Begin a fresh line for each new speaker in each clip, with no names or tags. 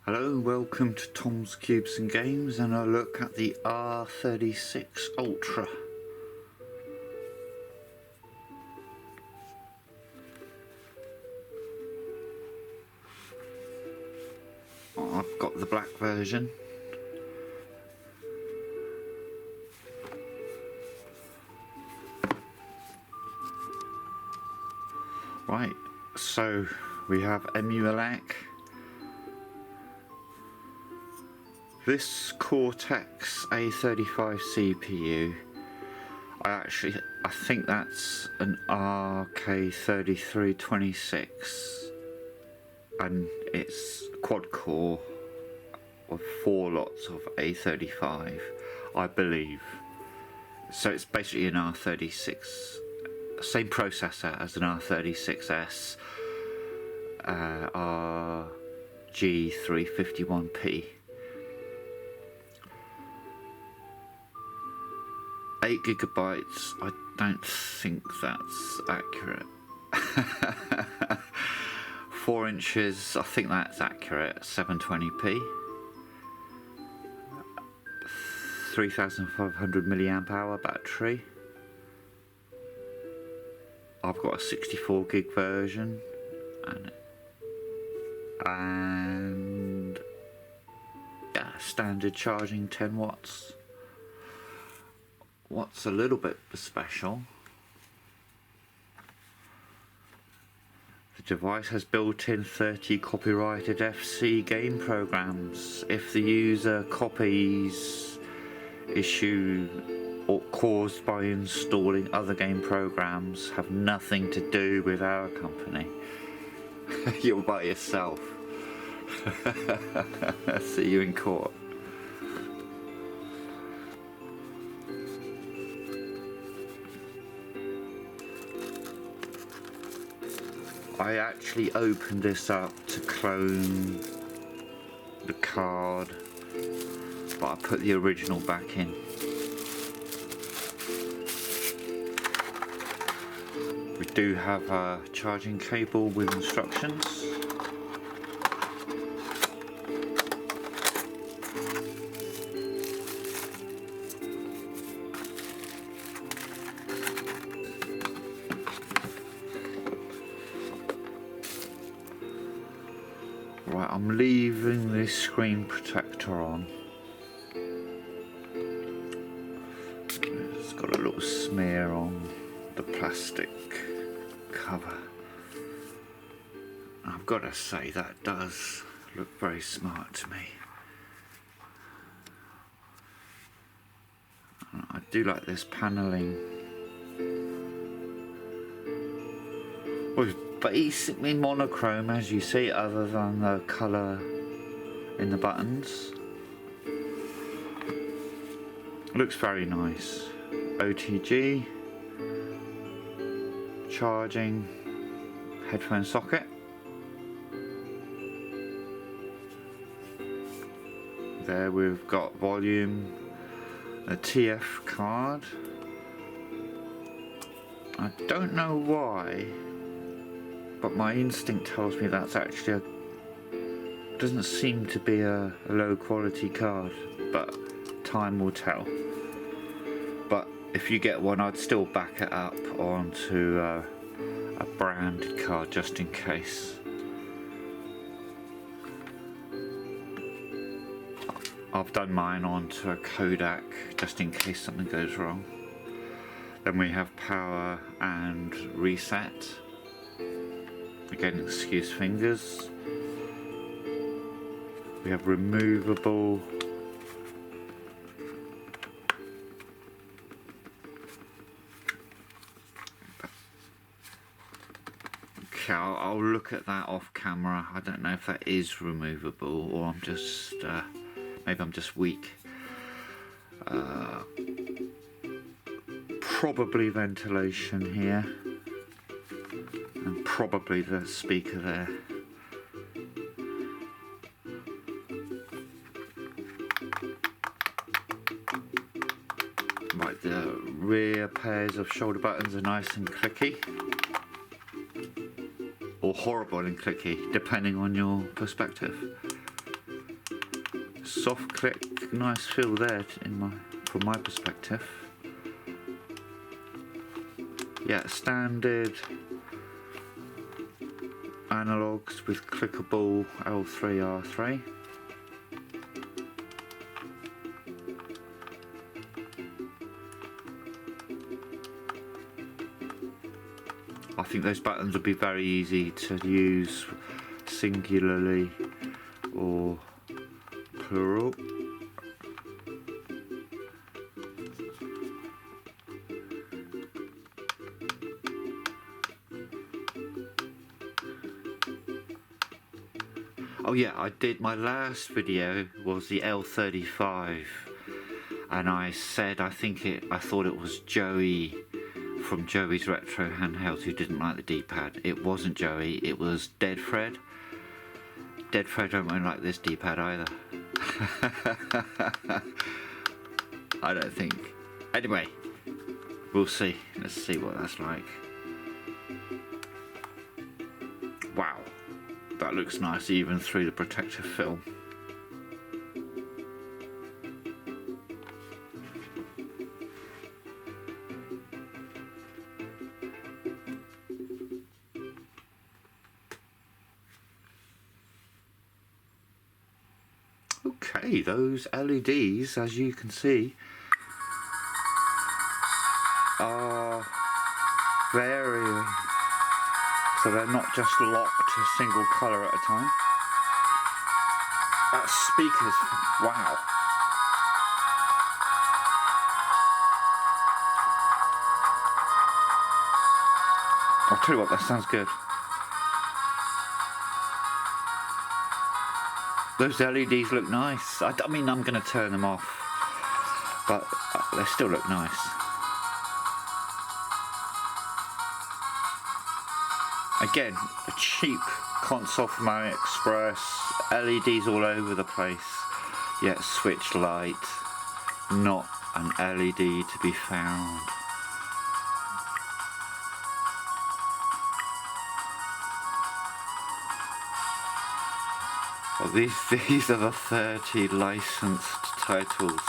Hello, welcome to Tom's Cubes and Games, and a look at the R36 Ultra. I've got the black version. Right, so we have EmuELEC. This Cortex A35 CPU, I think that's an RK3326, and it's quad core with 4 lots of A35, I believe. So it's basically an R36, same processor as an R36S RG351P. 8 gigabytes, I don't think that's accurate. 4 inches, I think that's accurate, 720p. 3500 milliamp hour battery. I've got a 64 gig version, and yeah, standard charging 10 watts. What's a little bit special, the device has built-in 30 copyrighted FC game programs. If the user copies issue or caused by installing other game programs, have nothing to do with our company. You're by yourself. See you in court. I actually opened this up to clone the card, but I put the original back in. We do have a charging cable with instructions. Right, I'm leaving this screen protector on. It's got a little smear on the plastic cover. I've got to say, that does look very smart to me. I do like this panelling. Well, it's basically monochrome, as you see, other than the colour in the buttons. Looks very nice. OTG, charging, headphone socket. There we've got volume, a TF card. I don't know why, but my instinct tells me that's actually doesn't seem to be a low quality card, but time will tell. But if you get one, I'd still back it up onto a branded card just in case. I've done mine onto a Kodak just in case something goes wrong. Then we have power and reset. Again, excuse fingers. We have removable okay, I'll look at that off camera. I don't know if that is removable or I'm just maybe I'm just weak. Probably ventilation here, and probably the speaker there. Right, the rear pairs of shoulder buttons are nice and clicky, or horrible and clicky, depending on your perspective. Soft click, nice feel there from my perspective. Yeah, standard analogues with clickable L3, R3. I think those buttons would be very easy to use singularly or plural. Oh yeah, I did, my last video was the L35 and I said I thought it was Joey from Joey's Retro Handheld who didn't like the D-pad. It wasn't Joey, it was Dead Fred. Dead Fred don't really like this D-pad either. I don't think. Anyway, we'll see. Let's see what that's like. Wow, that looks nice even through the protective film. Okay, those LEDs, as you can see, are varying, so they're not just locked to a single colour at a time. That speakers, wow. I'll tell you what, that sounds good. Those LEDs look nice. I mean, I'm going to turn them off, but they still look nice. Again, a cheap console from AliExpress, LEDs all over the place, yet switch light, not an LED to be found. Well, these are the 30 licensed titles.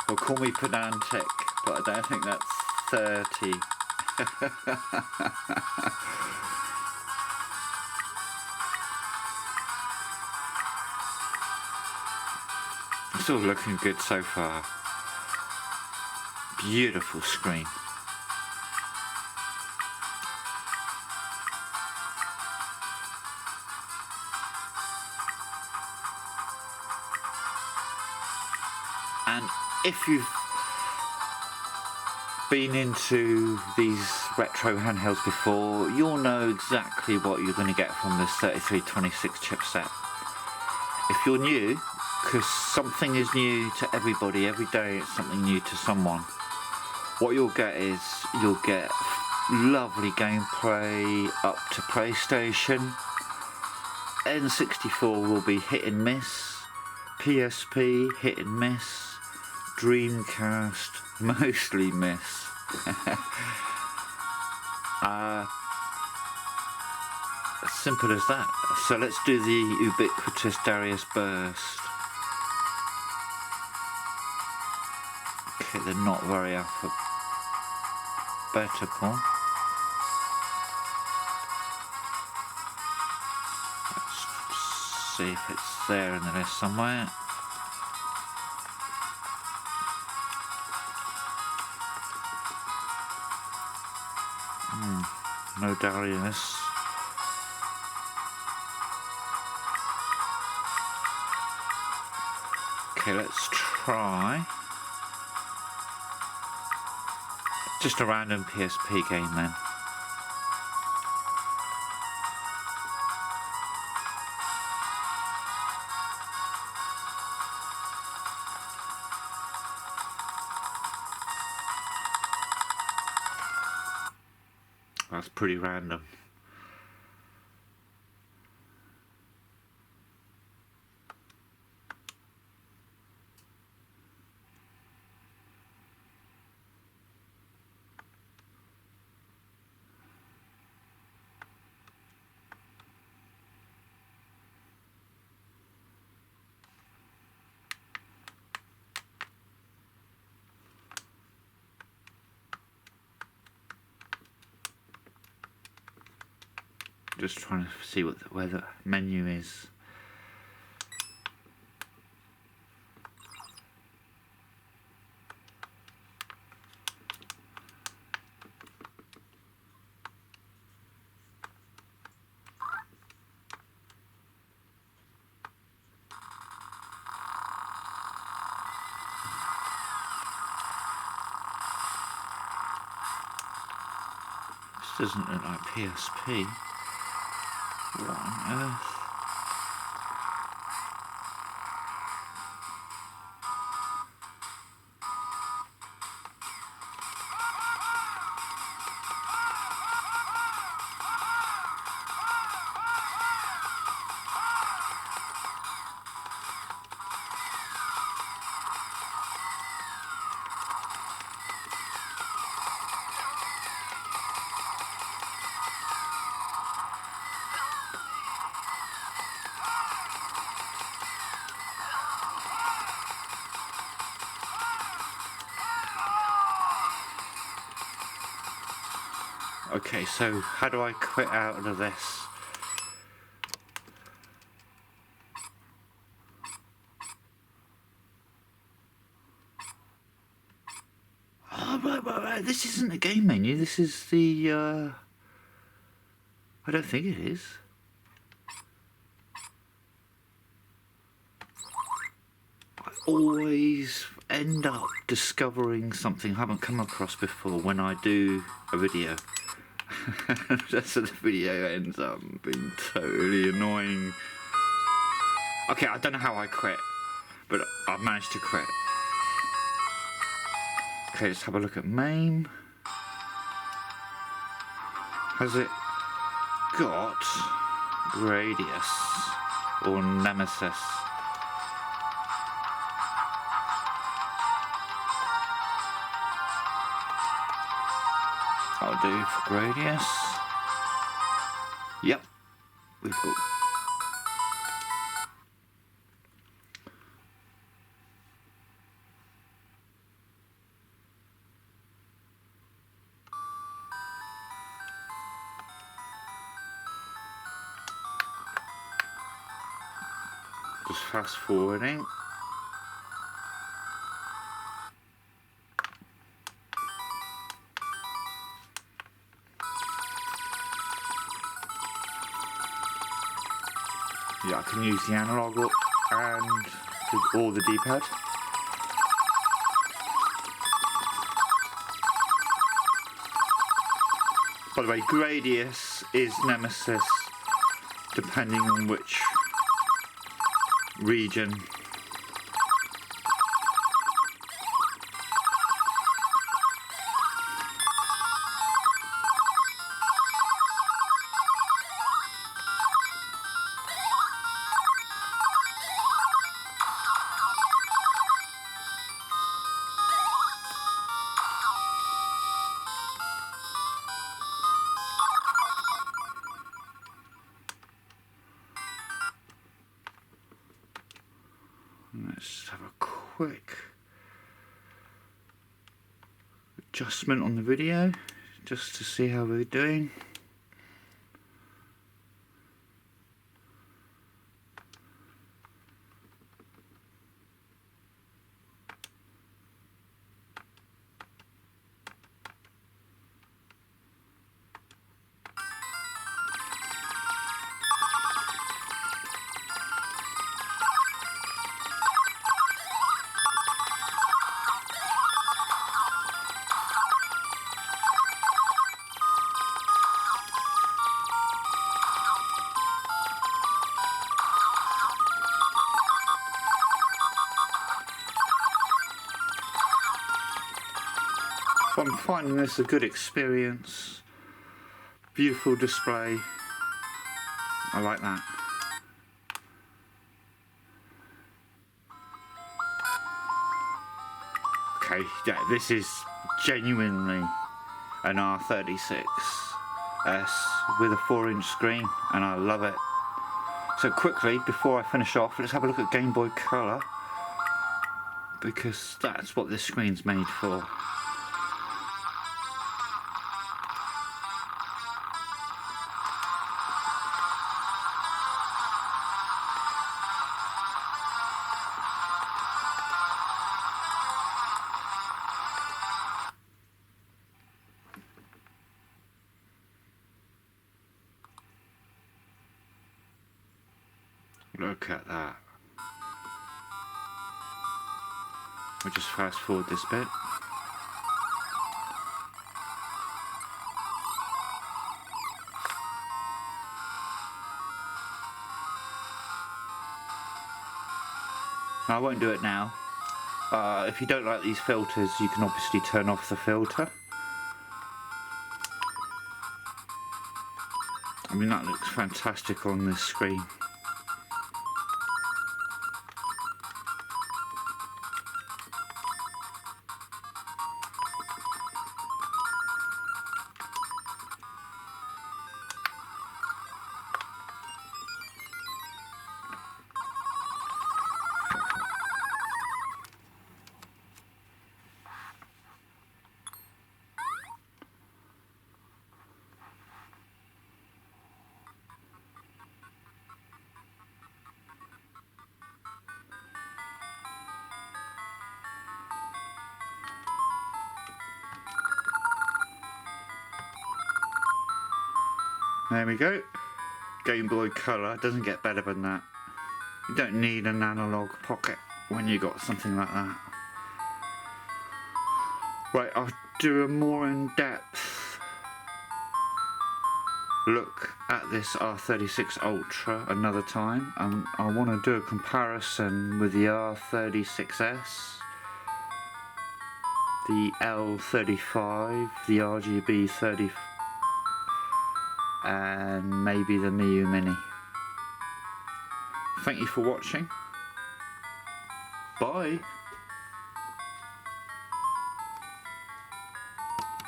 Well, call me pedantic, but I don't think that's 30. It's all looking good so far. Beautiful screen. And if you've been into these retro handhelds before, you'll know exactly what you're going to get from this 3326 chipset. If you're new, because something is new to everybody, every day it's something new to someone, what you'll get is, you'll get lovely gameplay up to PlayStation. N64 will be hit and miss, PSP hit and miss, Dreamcast mostly miss. As simple as that. So let's do the ubiquitous Darius burst. Okay, they're not very alphabetical. Let's see if it's there in the list somewhere. No Darius. Okay, let's try just a random PSP game then. That's pretty random. Just trying to see where the menu is. This doesn't look like PSP. What on earth? Okay, so how do I quit out of this? Oh, right. This isn't a game menu. This is the, I don't think it is. I always end up discovering something I haven't come across before when I do a video. So the video ends up being totally annoying. Okay, I don't know how I quit, but I've managed to quit. Okay, let's have a look at MAME. Has it got Gradius or Nemesis? I'll do for Gradius. Yep, we've got. Just fast forwarding. Yeah, I can use the analog or the D-pad. By the way, Gradius is Nemesis depending on which region. Let's have a quick adjustment on the video just to see how we're doing. I'm finding this a good experience. Beautiful display. I like that. Okay, yeah, this is genuinely an R36S with a 4-inch screen, and I love it. So quickly, before I finish off, let's have a look at Game Boy Color, because that's what this screen's made for. Look at that. We'll just fast forward this bit. I won't do it now. If you don't like these filters, you can obviously turn off the filter. I mean, that looks fantastic on this screen. There we go. Game Boy Color, doesn't get better than that. You don't need an analog pocket when you got something like that. Right, I'll do a more in-depth look at this R36 Ultra another time. I want to do a comparison with the R36S, the L35, the RGB 30, and maybe the Miu Mini. Thank you for watching. Bye.